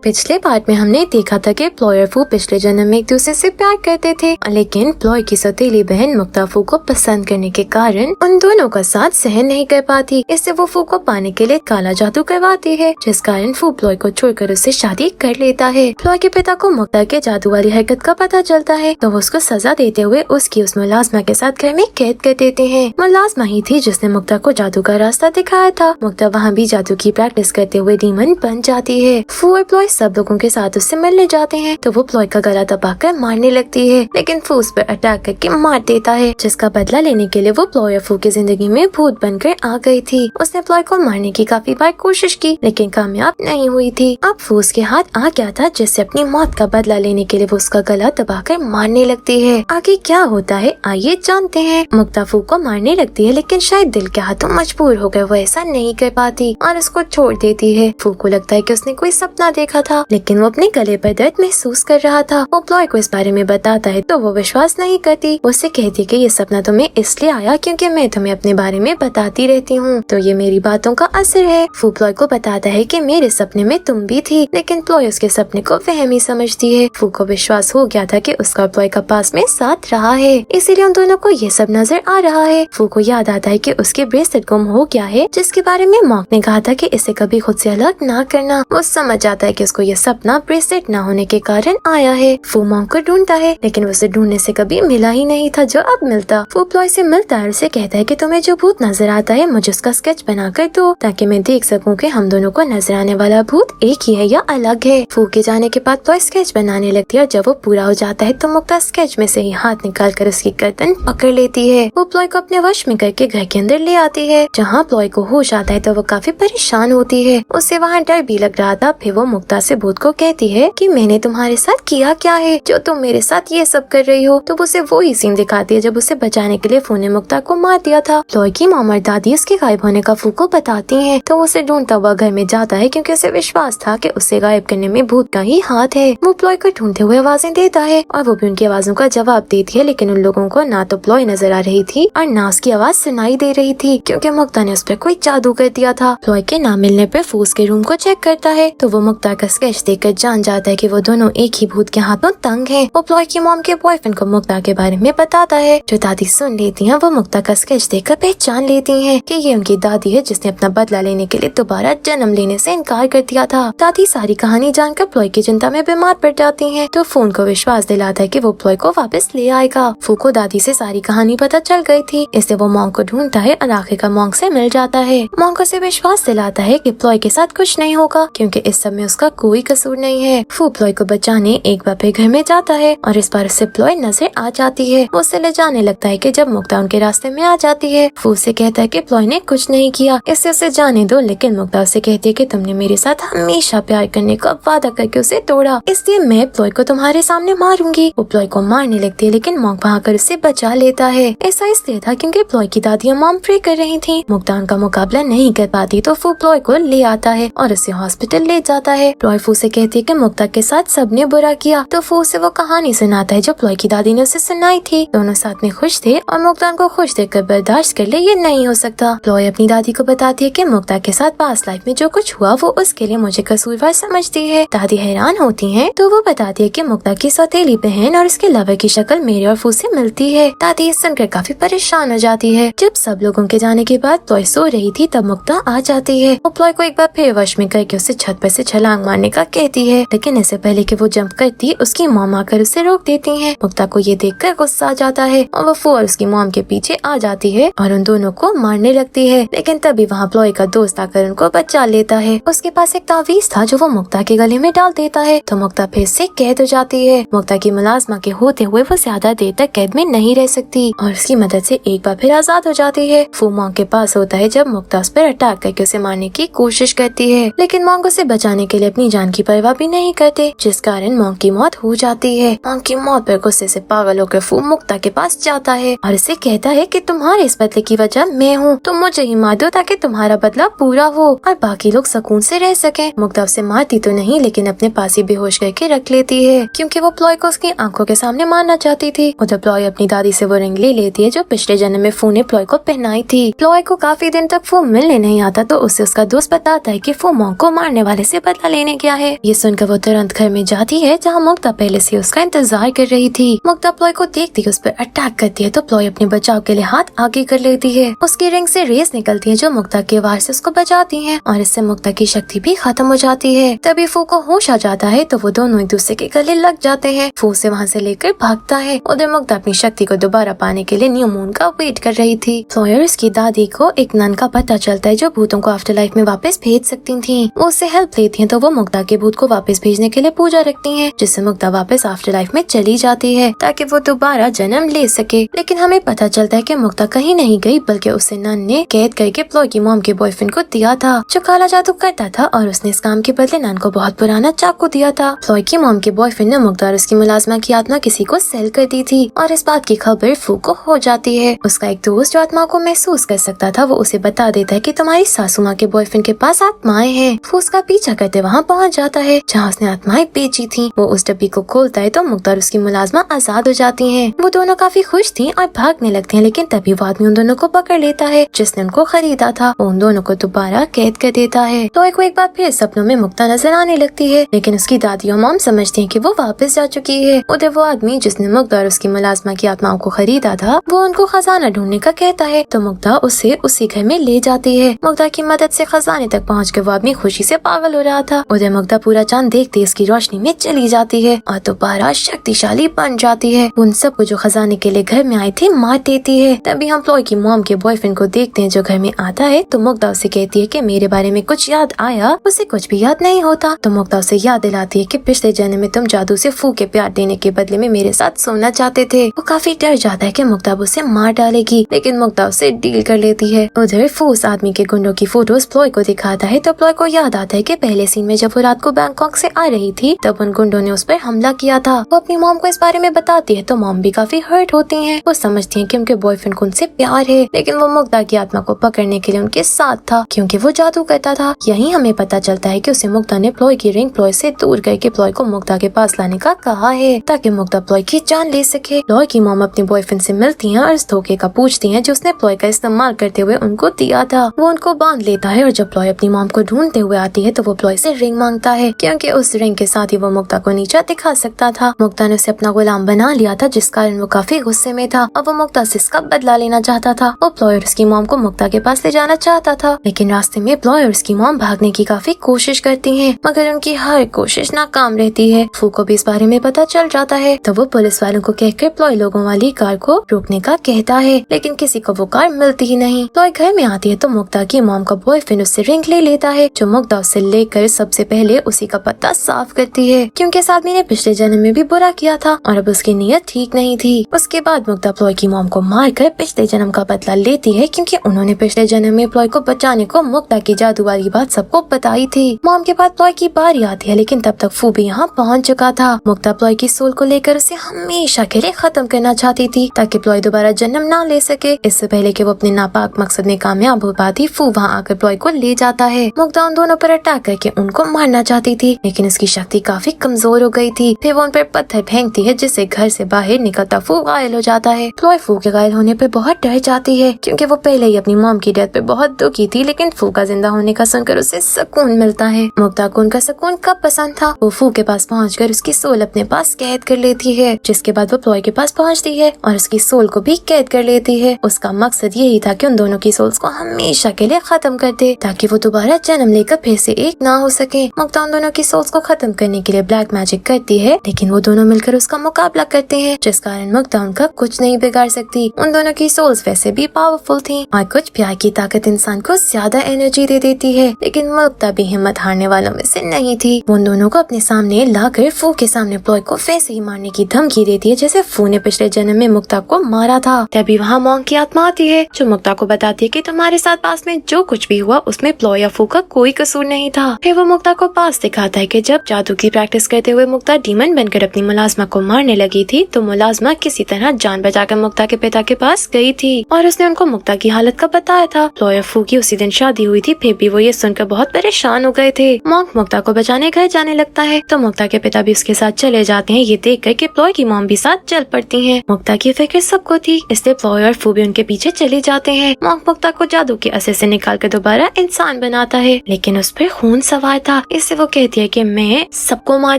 पिछले पार्ट में हमने देखा था कि प्लॉय और फू पिछले जन्म में एक दूसरे से प्यार करते थे, लेकिन प्लॉय की सौतेली बहन मुक्ता फू को पसंद करने के कारण उन दोनों का साथ सहन नहीं कर पाती। इससे वो फू को पाने के लिए काला जादू करवाती है, जिस कारण फू प्लॉय को छोड़कर उससे शादी कर लेता है। प्लॉय के पिता को मुक्ता के जादू वाली हरकत का पता चलता है, तो वो उसको सजा देते हुए उसकी उस मुलाजमा के साथ घर में कैद कर देते हैं। मुलाजमा ही थी जिसने मुक्ता को जादू का रास्ता दिखाया था। मुक्ता वहाँ भी जादू की प्रैक्टिस करते हुए डीमन बन जाती है। फू और प्लॉय सब लोगों के साथ उससे मिलने जाते हैं, तो वो प्लॉय का गला दबाकर मारने लगती है, लेकिन फू उस पर अटैक करके मार देता है, जिसका बदला लेने के लिए वो प्लॉय और फू की जिंदगी में भूत बनकर आ गई थी। उसने प्लॉय को मारने की काफी बार कोशिश की, लेकिन कामयाब नहीं हुई थी। अब फू उसके हाथ आ गया था, जिससे अपनी मौत का बदला लेने के लिए वो उसका गला दबाकर मारने लगती है। आगे क्या होता है आइए जानते हैं। मुक्ता फू को मारने लगती है, लेकिन शायद दिल के हाथों मजबूर हो गए वो ऐसा नहीं कर पाती और उसको छोड़ देती है। फू को लगता है कि उसने कोई सपना देखा था, लेकिन वो अपने गले पर दर्द महसूस कर रहा था। वो प्लॉय को इस बारे में बताता है, तो वो विश्वास नहीं करती। उससे कहती कि ये सपना तुम्हें इसलिए आया क्योंकि मैं तुम्हें अपने बारे में बताती रहती हूँ, तो ये मेरी बातों का असर है। फू प्लॉय को बताता है कि मेरे सपने में तुम भी थी, लेकिन प्लॉय उसके सपने को वहम ही समझती है। फू को विश्वास हो गया था कि उसका प्लॉय का पास में साथ रहा है, इसीलिए उन दोनों को ये सब नजर आ रहा है। फू को याद आता है कि उसके ब्रेसलेट गुम हो गया है, जिसके बारे में मॉन्क ने कहा था कि इसे कभी खुद से अलग ना करना। वो समझ जाता है कि उसको ये सपना ब्रेसलेट ना होने के कारण आया है। फू मॉन्क को ढूंढता है, लेकिन उसे ढूंढने से कभी मिला ही नहीं था जो अब मिलता। फू प्लॉय से मिलता है, उसे कहता है कि तुम्हें जो भूत नजर आता है मुझे उसका स्केच बना कर दो, ताकि मैं देख सकूं कि हम दोनों को नजर आने वाला भूत एक ही है या अलग है। फू के जाने के बाद प्लॉय स्केच बनाने लगती है, और जब वो पूरा हो जाता है तो मुक्ता स्केच में से ही हाथ निकाल कर उसकी गर्दन पकड़ लेती है। वो प्लॉय को अपने वश में करके घर के अंदर ले आती है, जहाँ प्लॉय को होश आता है तो वो काफी परेशान होती है। उसे वहाँ डर भी लग रहा था। फिर वो मुक्ता से भूत को कहती है कि मैंने तुम्हारे साथ किया क्या है जो तुम मेरे साथ ये सब कर रही हो। तो उसे वो ही सीन दिखाती है जब उसे बचाने के लिए फू ने मुक्ता को मार दिया था। प्लॉय की मॉम और दादी उसके गायब होने का फू को बताती हैं, तो उसे ढूंढता हुआ घर में जाता है, क्योंकि उसे विश्वास था कि उसे गायब करने में भूत का ही हाथ है। वो प्लॉय को ढूंढते हुए आवाजें देता है, और वो भी उनकी आवाजों का जवाब देती है, लेकिन उन लोगों को ना तो प्लॉय नजर आ रही थी और ना उसकी आवाज सुनाई दे रही थी, क्योंकि मुक्ता ने उस पर कोई जादू कर दिया था। प्लॉय के ना मिलने पर फू उसके रूम को चेक करता है, तो वो मुक्ता का स्केच देखकर जान जाता है कि वो दोनों एक ही भूत के हाथों तंग हैं। वो प्लॉय की मॉम के बॉयफ्रेंड को मुक्ता के बारे में बताता है, जो दादी सुन लेती हैं। वो मुक्ता का स्केच देखकर पहचान लेती हैं कि ये उनकी दादी है, जिसने अपना बदला लेने के लिए दोबारा जन्म लेने से इनकार कर दिया था। दादी सारी कहानी जानकर प्लॉय की चिंता में बीमार पड़ जाती हैं, तो फोन को विश्वास दिलाता है कि वो प्लॉय को वापस ले आएगा। फू को दादी से सारी कहानी पता चल गई थी, इसलिए वो मॉन्क को ढूंढता है और आखिर का मॉन्क से मिल जाता है। मॉन्क उसे विश्वास दिलाता है कि प्लॉय के साथ कुछ नहीं होगा, क्योंकि इस सब में उसका कोई कसूर नहीं है। फू प्लॉय को बचाने एक बार फिर घर में जाता है, और इस बार उससे प्लॉय नजर आ जाती है। वो उसे ले जाने लगता है कि जब मुक्ता उनके रास्ते में आ जाती है। फू से कहता है कि प्लॉय ने कुछ नहीं किया, इससे उसे जाने दो, लेकिन मुक्ता उसे कहती है कि तुमने मेरे साथ हमेशा प्यार करने का वादा करके उसे तोड़ा, इसलिए मैं प्लॉय को तुम्हारे सामने मारूंगी। वो प्लॉय को मारने लगती है, लेकिन मॉन्क वहाँ कर उसे बचा लेता है। ऐसा इसलिए था क्योंकि प्लॉय की दादी मॉम प्रे कर रही थी। मुक्ता उनका मुकाबला नहीं कर पाती, तो फू प्लॉय को ले आता है और उसे हॉस्पिटल ले जाता है। प्लॉय फू से कहती है कि मुक्ता के साथ सबने बुरा किया, तो फू उसे वो कहानी सुनाता है जो प्लॉय की दादी ने उसे सुनाई थी। दोनों साथ में खुश थे, और मुक्ता उनको खुश देखकर बर्दाश्त कर ले ये नहीं हो सकता। प्लॉय अपनी दादी को बताती है कि मुक्ता के साथ पास्ट लाइफ में जो कुछ हुआ वो उसके लिए मुझे कसूरवार समझती है। दादी हैरान होती है, तो वो बताती है कि मुक्ता की सौतेली बहन और उसके लवर की शक्ल मेरे और फू से मिलती है। दादी ये सुनकर काफी परेशान हो जाती है। जब सब लोगों के जाने के बाद प्लॉय सो रही थी, तब मुक्ता आ जाती है। वो प्लॉय को एक बार फिर वश में करके उसे छत पर से छलांग मारने का कहती है, लेकिन इससे पहले कि वो जंप करती उसकी मॉम आकर उसे रोक देती है। मुक्ता को ये देखकर गुस्सा आ जाता है, और वो फू और उसकी मॉम के पीछे आ जाती है और उन दोनों को मारने लगती है, लेकिन तभी वहाँ प्लॉय का दोस्त आकर उनको बचा लेता है। उसके पास एक तावीज था जो वो मुक्ता के गले में डाल देता है, तो मुक्ता फिर से कैद हो जाती है। मुक्ता की मुलाजमा के होते हुए वो ज्यादा देर तक कैद में नहीं रह सकती, और उसकी मदद से एक बार फिर आजाद हो जाती है। फू मॉन्क के पास होता है जब मुक्ता उस पर अटैक करके उसे मारने की कोशिश करती है, लेकिन मॉन्क उसे बचाने के लिए अपनी जान की परवाह भी नहीं करते, जिस कारण मॉन्क की मौत हो जाती है। मॉन्क की मौत पर गुस्से से पागल होकर फू मुक्ता के पास जाता है और उसे कहता है कि तुम्हारे इस बदले की वजह मैं हूँ, तुम मुझे ही मार दो ताकि तुम्हारा बदला पूरा हो और बाकी लोग सुकून से रह सके। मुक्ता उसे मारती तो नहीं, लेकिन अपने पास ही बेहोश करके रख लेती है, क्योंकि वो प्लॉय को उसकी आंखों के सामने मारना चाहती थी। उधर प्लॉय अपनी दादी से वो रिंग ले लेती है जो पिछले जन्म में फू ने प्लॉय को पहनाई थी। प्लॉय को काफी दिन तक फू मिलने नहीं आता, तो उससे उसका दोस्त बताता है कि फू मॉन्क को मारने वाले से बदला लेने करने गया है। ये सुनकर वो तुरंत घर में जाती है जहाँ मुक्ता पहले से उसका इंतजार कर रही थी। मुक्ता प्लॉय को देखती उस पर अटैक करती है तो प्लॉय अपने बचाव के लिए हाथ आगे कर लेती है। उसकी रिंग से रेस निकलती है जो मुक्ता के वार से उसको बचाती है और इससे मुक्ता की शक्ति भी खत्म हो जाती है। तभी फू को होश आ जाता है तो वो दोनों एक दूसरे के गले लग जाते हैं। फू से वहाँ से लेकर भागता है। उधर मुक्ता अपनी शक्ति को दोबारा पाने के लिए न्यू मून का वेट कर रही थी। प्लॉय और उसकी दादी को एक नन का पता चलता है जो भूतों को आफ्टर लाइफ में वापस भेज सकती थी। वो उससे हेल्प लेती है तो वो मुक्ता के भूत को वापस भेजने के लिए पूजा रखती है जिससे मुक्ता वापस आफ्टर लाइफ में चली जाती है ताकि वो दोबारा जन्म ले सके। लेकिन हमें पता चलता है कि मुक्ता कहीं नहीं गई बल्कि उसे नन ने कैद करके प्लॉय की मॉम के बॉयफ्रेंड को दिया था जो काला जादू करता था और उसने इस काम के बदले नन को बहुत पुराना चाकू दिया था। प्लॉय की मॉम के बॉयफ्रेंड ने मुक्ता और उसकी मुलाजमा की आत्मा किसी को सेल कर दी थी और इस बात की खबर फू को हो जाती है। उसका एक दोस्त जो आत्मा को महसूस कर सकता था वो उसे बता देता है कि तुम्हारी सासू माँ के बॉयफ्रेंड के पास आत्माएं हैं। फू उसका पीछा करते वहाँ पहुँच जाता है जहाँ उसने आत्माएं बेची थी। वो उस डब्बी को खोलता है तो मुक्ता और उसकी मुलाजमा आजाद हो जाती है। वो दोनों काफी खुश थी और भागने लगती है लेकिन तभी वो आदमी उन दोनों को पकड़ लेता है जिसने उनको खरीदा था। वो उन दोनों को दोबारा कैद कर देता है। प्लॉय को एक बार फिर सपनों में मुक्ता नजर आने लगती है लेकिन उसकी दादी और मॉम समझती है कि वो वापस जा चुकी है। उधर वो आदमी जिसने मुक्ता और उसकी मुलाजमा की आत्माओं को खरीदा था वो उनको खजाना ढूंढने का कहता है तो मुक्ता उसे उसी घर में ले जाती है। मुक्ता की मदद से खजाने तक पहुँच कर वो आदमी खुशी से पागल हो रहा था। उधर मुक्ता पूरा चांद देखते इसकी रोशनी में चली जाती है और दोबारा शक्तिशाली बन जाती है। उन सबको जो खजाने के लिए घर में आए थे मार देती है। तभी हम प्लॉय की मॉम के बॉयफ्रेंड को देखते हैं जो घर में आता है तो मुक्ता उसे कहती है कि मेरे बारे में कुछ याद आया। उसे कुछ भी याद नहीं होता तो मुक्ता उसे याद दिलाती है कि पिछले जन्म में तुम जादू से फू के प्यार देने के बदले में मेरे साथ सोना चाहते थे। वो काफी डर जाता है कि मुक्ता उसे मार डालेगी लेकिन मुक्ता उसे डील कर लेती है। उधर फू उस आदमी के गुंडों की फोटोज प्लॉय को दिखाता है तो प्लॉय को याद आता है कि पहले सीन में जब वो रात को बैंकॉक से आ रही थी तब उन गुंडों ने उस पर हमला किया था। वो अपनी मॉम को इस बारे में बताती है तो मॉम भी काफी हर्ट होती हैं। वो समझती हैं कि उनके बॉयफ्रेंड को उनसे प्यार है लेकिन वो मुक्ता की आत्मा को पकड़ने के लिए उनके साथ था क्योंकि वो जादू करता था। यही हमें पता चलता है कि उसे मुक्ता ने प्लॉय की रिंग प्लॉय से दूर करके प्लॉय को मुक्ता के पास लाने का कहा है ताकि मुक्ता प्लॉय की जान ले सके। प्लॉय की मॉम अपने बॉयफ्रेंड से मिलती हैं और इस धोखे का पूछती हैं जो उसने प्लॉय का इस्तेमाल करते हुए उनको दिया था। वो उनको बांध लेता है और जब प्लॉय अपनी मॉम को ढूंढते हुए आती है तो वो प्लॉय से रिंग मांगता है क्योंकि उस रिंग के साथ ही वो मुक्ता को नीचा दिखा सकता था। मुक्ता ने उसे अपना गुलाम बना लिया था जिस कारण वो काफी गुस्से में था और वो मुक्ता से इसका बदला लेना चाहता था। वो प्लॉय और उसकी मॉम को मुक्ता के पास ले जाना चाहता था लेकिन रास्ते में प्लॉय और उसकी मॉम भागने की काफी कोशिश करती हैं मगर उनकी हर कोशिश नाकाम रहती है। फू को भी इस बारे में पता चल जाता है तो वो पुलिस वालों को कहकर प्लॉय लोगों वाली कार को रोकने का कहता है लेकिन किसी को वो कार मिलती ही नहीं। प्लॉय घर में आती है तो मुक्ता की मॉम का बॉयफ्रेंड उससे रिंग ले लेता है जो मुक्ता उससे लेकर सबसे पहले उसी का पत्ता साफ करती है क्योंकि इस आदमी ने पिछले जन्म में भी बुरा किया था और अब उसकी नीयत ठीक नहीं थी। उसके बाद मुक्ता प्लॉय की मॉम को मारकर पिछले जन्म का बदला लेती है क्योंकि उन्होंने पिछले जन्म में प्लॉय को बचाने को मुक्ता की जादू वाली बात सबको बताई थी। मॉम के बाद प्लॉय की बारी आती है लेकिन तब तक फू भी यहाँ पहुँच चुका था। मुक्ता प्लॉय की सोल को लेकर उसे हमेशा के लिए खत्म करना चाहती थी ताकि प्लॉय दोबारा जन्म ना ले सके। इससे पहले कि वो अपने नापाक मकसद में कामयाब हो पाती फू वहाँ आकर प्लॉय को ले जाता है। मुक्ता उन दोनों पर अटैक करके उनको मारना चाहती थी लेकिन उसकी शक्ति काफी कमजोर हो गई थी। फिर वो उन पर पत्थर फेंकती है जिससे घर से बाहर निकलता फू घायल हो जाता है। प्लॉय फू के घायल होने पर बहुत डर जाती है क्योंकि वो पहले ही अपनी मॉम की डेथ पे बहुत दुखी थी लेकिन फू का जिंदा होने का सुनकर उसे सुकून मिलता है। मुक्ता को उनका सुकून कब पसंद था। वो फू के पास पहुंचकर उसकी सोल अपने पास कैद कर लेती है जिसके बाद वो प्लॉय के पास पहुंचती है और उसकी सोल को भी कैद कर लेती है। उसका मकसद यही था कि उन दोनों की सोल्स को हमेशा के लिए खत्म कर दे ताकि वो दोबारा जन्म लेकर फिर से एक ना हो सके। मुक्ता उन दोनों की सोल्स को खत्म करने के लिए ब्लैक मैजिक करती है लेकिन वो दोनों मिलकर उसका मुकाबला करते हैं जिस कारण मुक्ता उनका कुछ नहीं बिगाड़ सकती। उन दोनों की सोल्स वैसे भी पावरफुल थी और कुछ प्यार की ताकत इंसान को ज्यादा एनर्जी दे देती है लेकिन मुक्ता भी हिम्मत हारने वालों में से नहीं थी। वो उन दोनों को अपने सामने लाकर फू के सामने प्लॉय को वैसे ही मारने की धमकी देती है जैसे फू ने पिछले जन्म में मुक्ता को मारा था। तभी वहाँ मॉन्क की आत्मा आती है जो मुक्ता को बताती है कि तुम्हारे साथ पास में जो कुछ भी हुआ उसमें प्लॉय या फू का कोई कसूर नहीं था। फिर वो मुक्ता को पास दिखाता है कि जब जादू की प्रैक्टिस करते हुए मुक्ता डीमन बनकर अपनी मुलाजमा को मारने लगी थी तो मुलाजमा किसी तरह जान बचाकर मुक्ता के पिता के पास गई थी और उसने उनको मुक्ता की हालत का बताया था। प्लॉय और फू की उसी दिन शादी हुई थी फिर भी वो ये सुनकर बहुत परेशान हो गए थे। मॉन्क मुक्ता को बचाने घर जाने लगता है तो मुक्ता के पिता भी उसके साथ चले जाते हैं। ये देख कर कि प्लॉय की मॉम भी साथ चल पड़ती हैं। मुक्ता की फिक्र सबको थी इसलिए प्लॉय और फू भी उनके पीछे चले जाते हैं। मॉन्क मुक्ता को जादू के असर से निकाल कर दोबारा इंसान बनाता है लेकिन उस पर खून सवार था था। इससे वो कहती है कि मैं सबको मार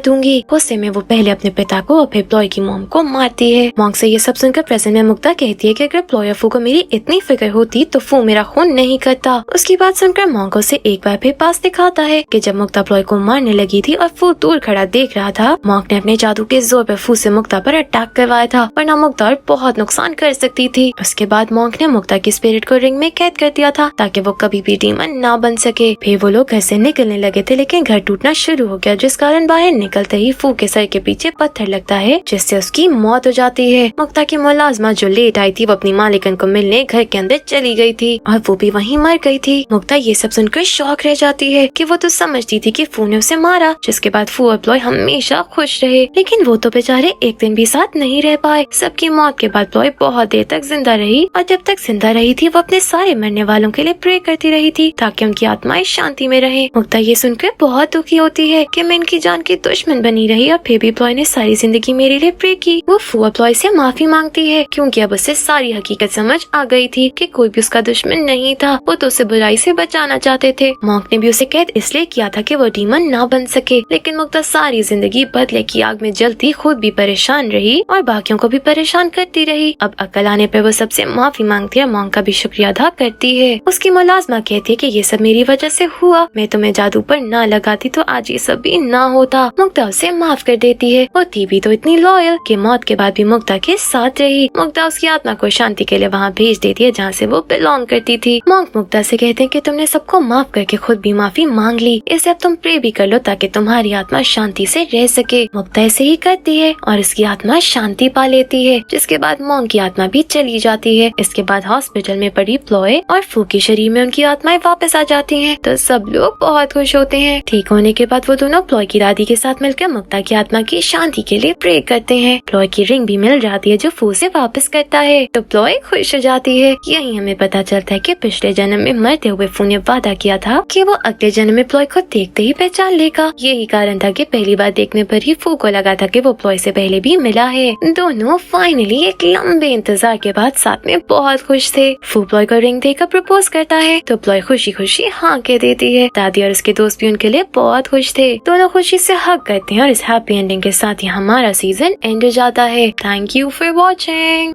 दूंगी। गुस्से में वो पहले अपने पिता को और फिर प्लॉय की मॉम को मारती है। मॉन्क से ये सब सुनकर प्रेजेंट में मुक्ता कहती है कि अगर प्लॉय और फू को मेरी इतनी फिक्र होती तो फू मेरा खून नहीं करता। उसकी बात सुनकर मॉन्क उसे एक बार फिर पास दिखाता है कि जब मुक्ता प्लॉय को मारने लगी थी और फू दूर खड़ा देख रहा था, मॉन्क ने अपने जादू के जोर पर फू से मुक्ता पर अटैक करवाया था, वरना मुक्ता और बहुत नुकसान कर सकती थी। उसके बाद मॉन्क ने मुक्ता की स्पिरिट को रिंग में कैद कर दिया था ताकि वो कभी भी डीमन ना बन सके। फिर वो लोग घर से निकलने लगे थे, लेकिन घर टूटना शुरू हो गया, जिस कारण बाहर निकलते ही फू के सर के पीछे पत्थर लगता है, जिससे उसकी मौत हो जाती है। मुक्ता की मुलाजमा जो लेट आई थी वो अपनी मालिकन को मिलने घर के अंदर चली गई थी और वो भी वहीं मर गई थी। मुक्ता ये सब सुनकर शॉक रह जाती है कि वो तो समझती थी कि फू ने उसे मारा, जिसके बाद फू और प्लॉय हमेशा खुश रहे, लेकिन वो तो बेचारे एक दिन भी साथ नहीं रह पाए। सबकी मौत के बाद प्लॉय बहुत देर तक जिंदा रही और जब तक जिंदा रही थी वो अपने सारे मरने वालों के लिए प्रे करती रही थी ताकि उनकी आत्माएं शांति में रहे। मुक्ता ये सुनकर बहुत दुखी होती है कि मैं इनकी जान की दुश्मन बनी रही और फिर भी प्लॉय ने सारी जिंदगी मेरे लिए प्रे की। वो फू और प्लॉय से माफी मांगती है क्योंकि अब उसे सारी हकीकत समझ आ गई थी कि कोई भी उसका दुश्मन नहीं था, वो तो उसे बुराई से बचाना चाहते थे। मॉन्क ने भी उसे कैद इसलिए किया था कि वो डीमन ना बन सके, लेकिन मुक्ता सारी जिंदगी बदले की आग में जलती खुद भी परेशान रही और बाकियों को भी परेशान करती रही। अब अकल आने पर वो सबसे माफी मांगती है, मॉन्क का भी शुक्रिया अदा करती है। उसकी मुलाजमा कहती है कि ये सब मेरी वजह से हुआ, मैं तुम्हें जादू पर ना लगाती तो आज ये सब भी ना होता। मुक्ता उसे माफ कर देती है। वो थी भी तो इतनी लॉयल कि मौत के बाद भी मुक्ता के साथ रही। मुक्ता उसकी आत्मा को शांति के लिए वहाँ भेज देती है जहाँ से वो बिलोंग करती थी। मॉन्क मुक्ता से कहते हैं कि तुमने सबको माफ करके खुद भी माफी मांग ली, इसे अब तुम प्रे भी कर लो ताकि तुम्हारी आत्मा शांति से रह सके। मुक्ता ऐसे ही करती है और इसकी आत्मा शांति पा लेती है, जिसके बाद मॉन्क की आत्मा भी चली जाती है। इसके बाद हॉस्पिटल में पड़ी प्लॉय और फू के शरीर में उनकी आत्माएं वापस आ जाती हैं, तो सब लोग बहुत खुश होते हैं। ठीक होने के बाद वो दोनों प्लॉय की दादी के साथ मिलकर मुक्ता की आत्मा की शांति के लिए प्रे करते हैं। प्लॉय की रिंग भी मिल जाती है जो फू से वापस करता है, तो प्लॉय खुश हो जाती है। यही हमें पता चलता है कि पिछले जन्म में मरते हुए फू ने वादा किया था कि वो अगले जन्म में प्लॉय को देखते ही पहचान लेगा। यही कारण था कि पहली बार देखने पर ही फू को लगा था कि वो प्लॉय से पहले भी मिला है। दोनों फाइनली एक लंबे इंतजार के बाद साथ में बहुत खुश थे। फू प्लॉय को रिंग देकर प्रपोज करता है तो प्लॉय खुशी खुशी हाँ कह देती है। दादी और उसके दोस्त भी उनके लिए बहुत खुश थे। दोनों खुशी से हग करते हैं और इस हैप्पी एंडिंग के साथ ही हमारा सीजन एंड हो जाता है। Thank you for watching.